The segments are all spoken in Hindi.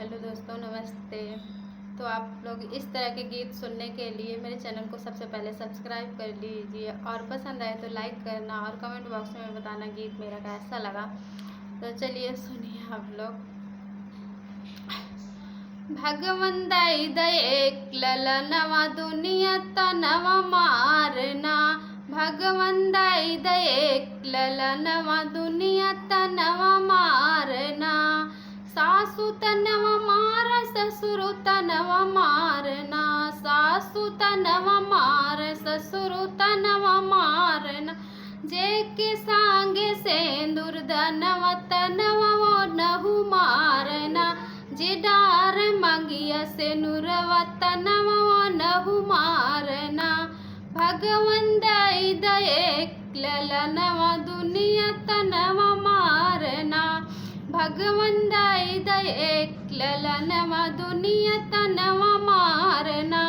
हेलो दोस्तों, नमस्ते। तो आप लोग इस तरह के गीत सुनने के लिए मेरे चैनल को सबसे पहले सब्सक्राइब कर लीजिए और पसंद आए तो लाइक करना और कमेंट बॉक्स में बताना गीत मेरा कैसा लगा। तो चलिए सुनिए आप लोग। भगवन दई दये ललनवा दुनिया तनवा मारना। भगवन दई दये ललनवा दुनिया तनवा मारना। सासु तनवा मार ससुर तनवा मारना। सासु तनवा मार ससुर तनवा मारना। जे के सांगे सेंदूर दनवा तनवा वो नहु मारना। जे डार मंगिया से नुरवा तनवा वो नहु मारना। भगवन दई दये ललनवा दुनिया तनवा मारना। भगवन दई दये ललनवा दुनिया तनवा मारना।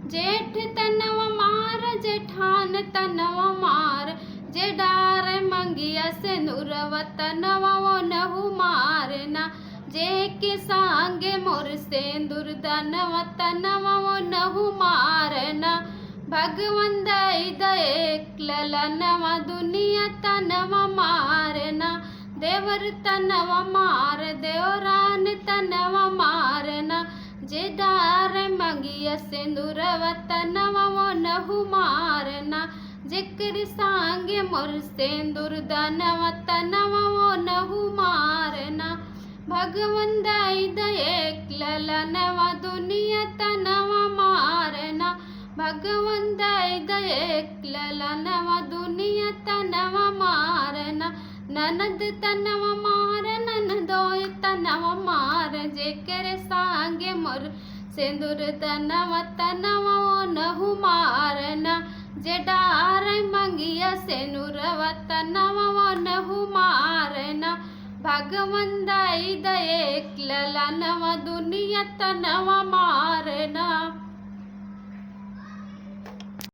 जेठ तनवा मार जेठान तनवा मार। जे डार मंगिया से नुरवा तनवा वो नहु मारना। जे के सांगे मोर सेंदूर दनवा तनवा वो नहु मारना। भगवन दई दये ललनवा दुनिया तनवा मारना। देवर तनवा मार देवरान तनवा मारना। जे डार मंगिया सिंदूरवा तनवा वो नहु मारना। जेकर सांगे मोर सिंदूर दनवा तनवा वो नहु मारना। भगवन दई दये ललनवा दुनिया तनवा मारना। भगवन दई दये ललनवा दुनिया तनवा मारना। ननद तनवा मार ननदोय तनवा मार। जेकर सांगे मोर सिंदूर तनवा तनवा वो नहु मारना। जे डार मंगिया से नुरवा तनवा वो नहु मारना। भगवन दई दये ललनवा दुनिया तनवा मारना।